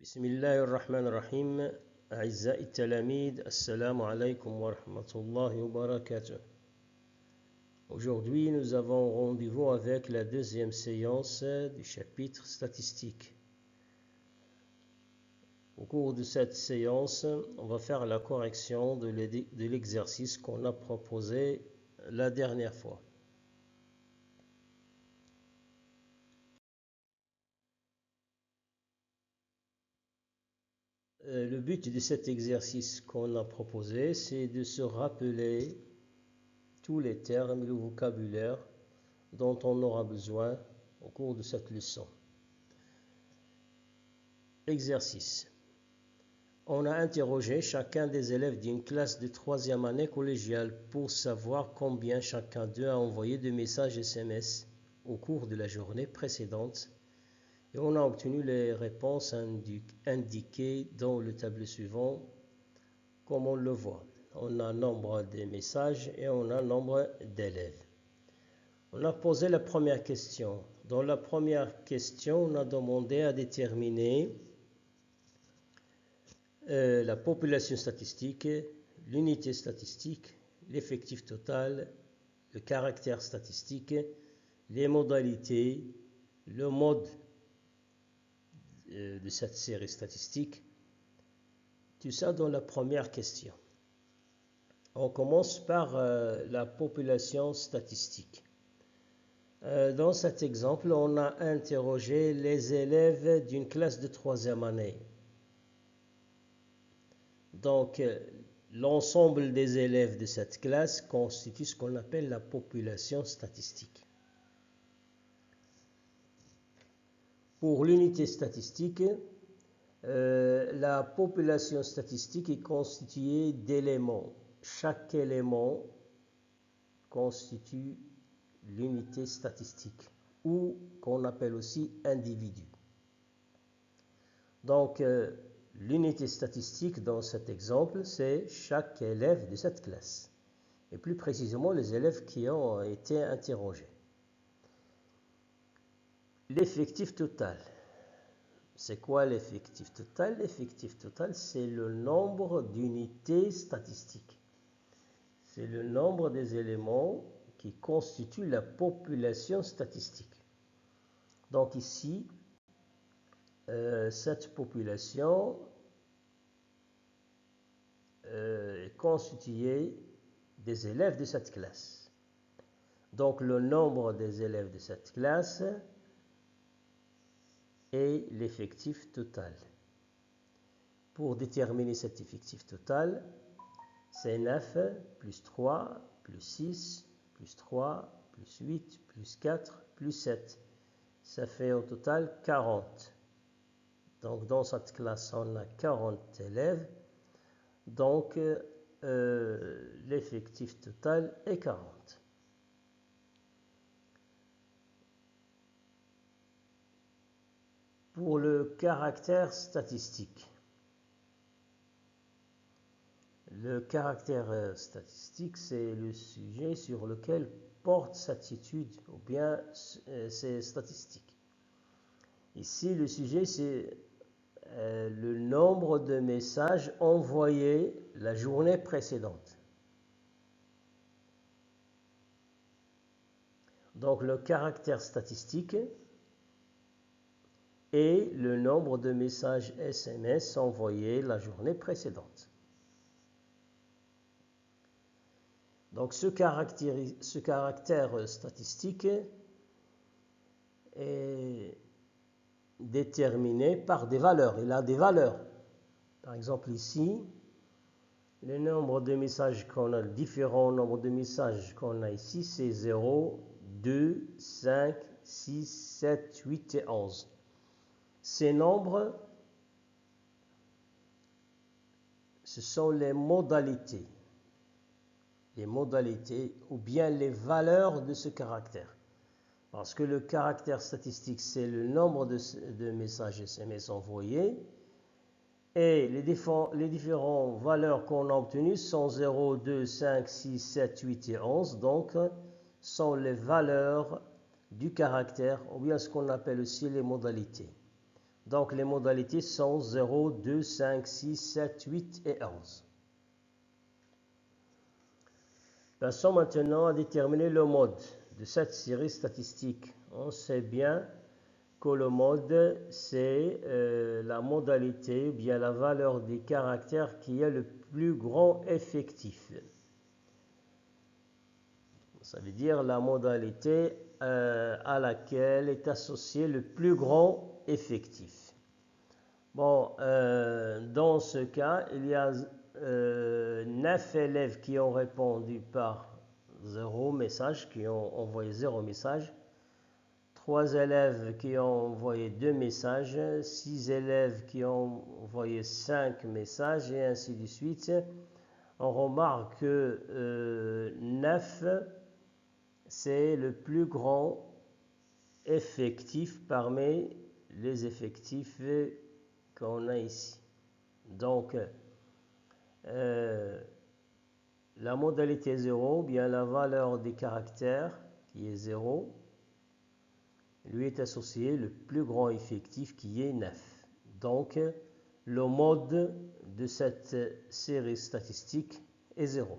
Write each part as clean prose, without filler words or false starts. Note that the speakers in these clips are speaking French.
بسم الله الرحمن الرحيم أعزائي التلاميذ السلام عليكم ورحمة الله وبركاته. Aujourd'hui, nous avons rendez-vous avec la deuxième séance du chapitre statistique. Au cours de cette séance, on va faire la correction de l'exercice qu'on a proposé la dernière fois. Le but de cet exercice qu'on a proposé, c'est de se rappeler tous les termes et le vocabulaire dont on aura besoin au cours de cette leçon. Exercice. On a interrogé chacun des élèves d'une classe de 3e année collégiale pour savoir combien chacun d'eux a envoyé de messages SMS au cours de la journée précédente. Et on a obtenu les réponses indiquées dans le tableau suivant, comme on le voit. On a nombre de messages et on a nombre d'élèves. On a posé la première question. Dans la première question, on a demandé à déterminer la population statistique, l'unité statistique, l'effectif total, le caractère statistique, les modalités, le mode de cette série statistique, tout ça dans la première question. On commence par la population statistique. Dans cet exemple, on a interrogé les élèves d'une classe de 3e année. Donc, l'ensemble des élèves de cette classe constitue ce qu'on appelle la population statistique. Pour l'unité statistique, la population statistique est constituée d'éléments. Chaque élément constitue l'unité statistique, ou qu'on appelle aussi individu. Donc, l'unité statistique dans cet exemple, c'est chaque élève de cette classe, et plus précisément les élèves qui ont été interrogés. L'effectif total. C'est quoi l'effectif total? L'effectif total, c'est le nombre d'unités statistiques. C'est le nombre des éléments qui constituent la population statistique. Donc ici, cette population est constituée des élèves de cette classe. Donc le nombre des élèves de cette classe est l'effectif total. Pour déterminer cet effectif total, c'est 9 plus 3 plus 6 plus 3 plus 8 plus 4 plus 7. Ça fait au total 40. Donc dans cette classe, on a 40 élèves. Donc l'effectif total est 40. Pour le caractère statistique. Le caractère statistique, c'est le sujet sur lequel porte cette étude, ou bien ces statistiques. Ici, le sujet, c'est le nombre de messages envoyés la journée précédente. Donc, le caractère statistique est le nombre de messages SMS envoyés la journée précédente. Donc, ce caractère statistique est déterminé par des valeurs. Il a des valeurs. Par exemple, ici, le nombre de messages qu'on a, le différent nombre de messages qu'on a ici, c'est 0, 2, 5, 6, 7, 8 et 11. Ces nombres, ce sont les modalités. Les modalités ou bien les valeurs de ce caractère. Parce que le caractère statistique, c'est le nombre de messages SMS envoyés. Et les différentes valeurs qu'on a obtenues sont 0, 2, 5, 6, 7, 8 et 11. Donc, sont les valeurs du caractère, ou bien ce qu'on appelle aussi les modalités. Donc les modalités sont 0, 2, 5, 6, 7, 8 et 11. Passons maintenant à déterminer le mode de cette série statistique. On sait bien que le mode, c'est la modalité ou bien la valeur des caractères qui est le plus grand effectif. Ça veut dire la modalité à laquelle est associé le plus grand effectif. Bon, dans ce cas, il y a 9 élèves qui ont répondu par 0 message, qui ont envoyé 0 message. 3 élèves qui ont envoyé 2 messages, 6 élèves qui ont envoyé 5 messages, et ainsi de suite. On remarque que 9, c'est le plus grand effectif parmi les effectifs qu'on a ici. Donc, la modalité 0, bien la valeur des caractères qui est 0, lui est associé le plus grand effectif qui est 9. Donc, le mode de cette série statistique est 0.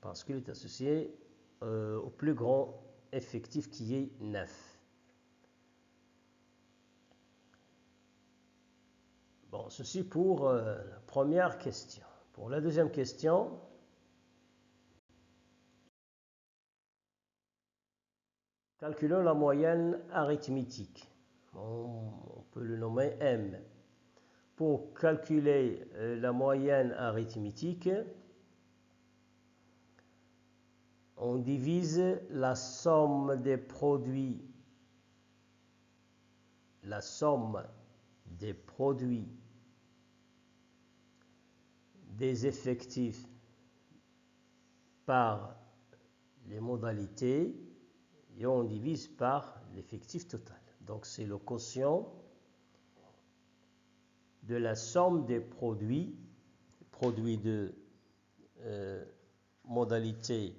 Parce qu'il est associé au plus grand effectif qui est 9. Bon, ceci pour la première question. Pour la deuxième question, calculons la moyenne arithmétique. On peut le nommer M. Pour calculer la moyenne arithmétique, on divise la somme des produits des effectifs par les modalités et on divise par l'effectif total. Donc c'est le quotient de la somme des produits de modalité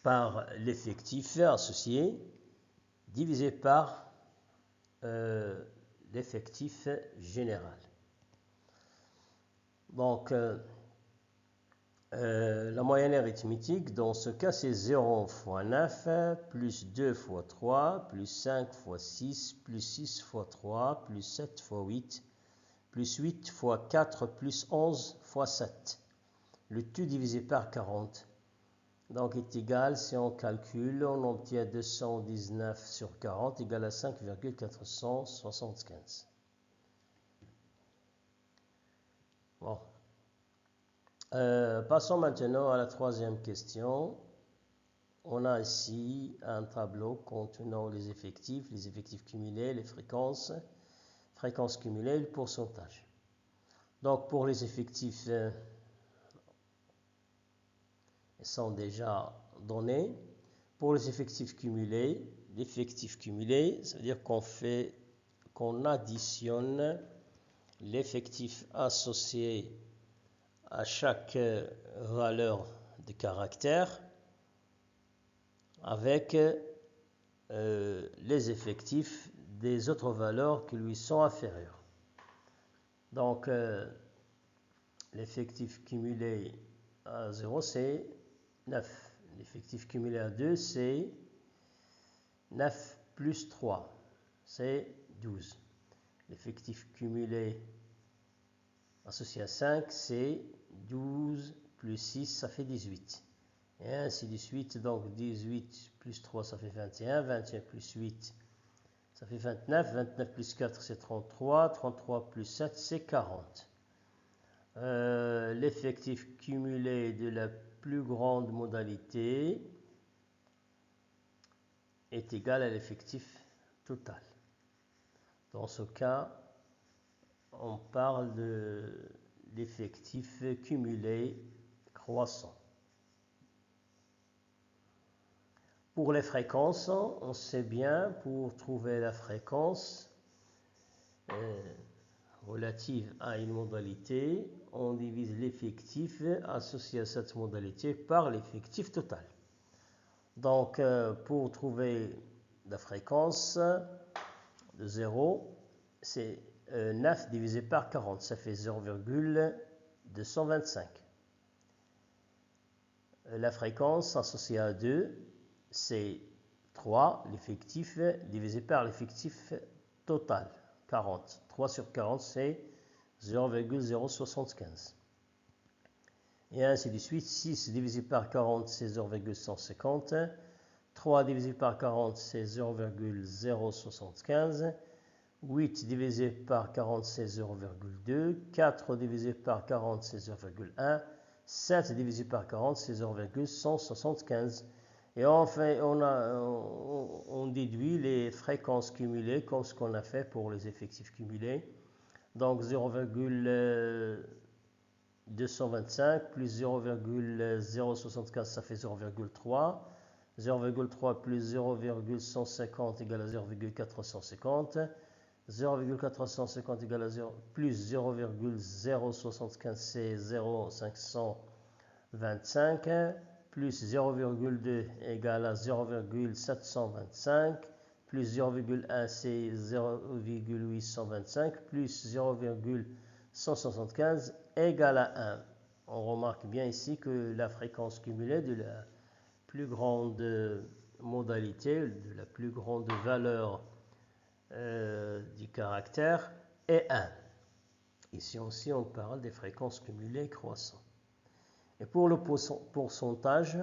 par l'effectif associé divisé par l'effectif général. Donc, la moyenne arithmétique, dans ce cas, c'est 0 fois 9, plus 2 fois 3, plus 5 fois 6, plus 6 fois 3, plus 7 fois 8, plus 8 fois 4, plus 11 fois 7. Le tout divisé par 40. Donc, est égal, si on calcule, on obtient 219 sur 40 égale à 5,475. Bon. Passons maintenant à la troisième question. On a ici un tableau contenant les effectifs cumulés, les fréquences cumulées et le pourcentage. Donc pour les effectifs, ils sont déjà donnés. Pour les effectifs cumulés, ça veut dire qu'on additionne l'effectif associé à chaque valeur de caractère avec les effectifs des autres valeurs qui lui sont inférieures. Donc, l'effectif cumulé à 0, c'est 9. L'effectif cumulé à 2, c'est 9 plus 3, c'est 12. L'effectif cumulé associé à 5, c'est 12 plus 6, ça fait 18. Et ainsi de suite, donc 18 plus 3, ça fait 21, 21 plus 8, ça fait 29, 29 plus 4, c'est 33, 33 plus 7, c'est 40. L'effectif cumulé de la plus grande modalité est égal à l'effectif total. Dans ce cas, on parle de l'effectif cumulé croissant. Pour les fréquences, on sait bien, pour trouver la fréquence relative à une modalité, on divise l'effectif associé à cette modalité par l'effectif total. Donc, pour trouver la fréquence, de 0, c'est 9 divisé par 40, ça fait 0,225. La fréquence associée à 2, c'est 3, l'effectif, divisé par l'effectif total, 40. 3 sur 40, c'est 0,075. Et ainsi de suite, 6 divisé par 40, c'est 0,150. 3 divisé par 40, c'est 0,075. 8 divisé par 40, c'est 0,2. 4 divisé par 40, c'est 0,1. 7 divisé par 40, c'est 0,175. Et enfin, on déduit les fréquences cumulées comme ce qu'on a fait pour les effectifs cumulés. Donc 0,225 plus 0,075, ça fait 0,3. 0,3 plus 0,150 égale à 0,450. 0,450 égale à 0, plus 0,075, c'est 0,525, plus 0,2 égale à 0,725, plus 0,1, c'est 0,825, plus 0,175 égale à 1. On remarque bien ici que la fréquence cumulée de la plus grande modalité, de la plus grande valeur du caractère est 1. Ici aussi, on parle des fréquences cumulées croissantes. Et pour le pourcentage,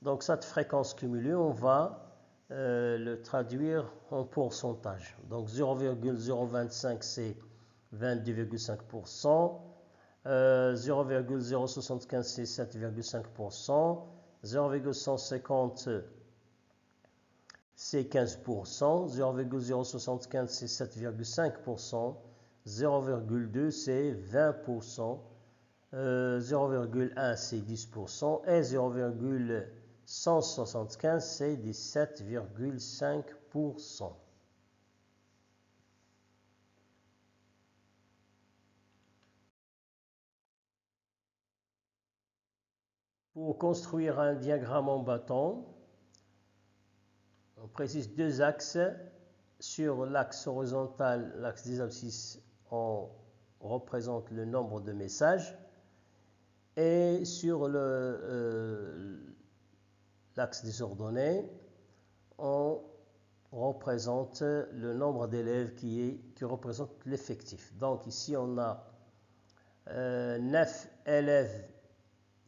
donc cette fréquence cumulée, on va le traduire en pourcentage. Donc 0,025, c'est 22,5%. 0,075, c'est 7,5%. 0,150, c'est 15%, 0,075 c'est 7,5%, 0,2 c'est 20%, 0,1 c'est 10% et 0,175 c'est 17,5%. Pour construire un diagramme en bâton, on précise deux axes. Sur l'axe horizontal, l'axe des abscisses, on représente le nombre de messages. Et sur l'axe des ordonnées, on représente le nombre d'élèves qui représente l'effectif. Donc ici, on a 9 élèves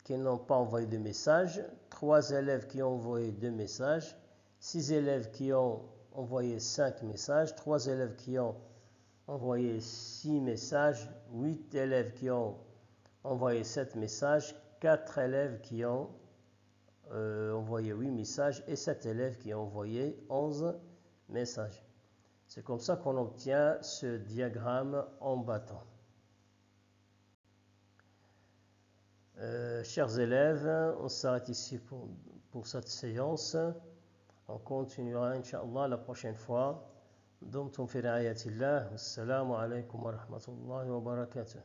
qui n'ont pas envoyé de message, 3 élèves qui ont envoyé 2 messages, 6 élèves qui ont envoyé 5 messages, 3 élèves qui ont envoyé 6 messages, 8 élèves qui ont envoyé 7 messages, 4 élèves qui ont envoyé 8 messages et 7 élèves qui ont envoyé 11 messages. C'est comme ça qu'on obtient ce diagramme en bâton. Chers élèves, on s'arrête ici pour cette séance. On continuera, Inch'Allah, la prochaine fois. دمتم في رعاية الله والسلام عليكم ورحمة الله وبركاته.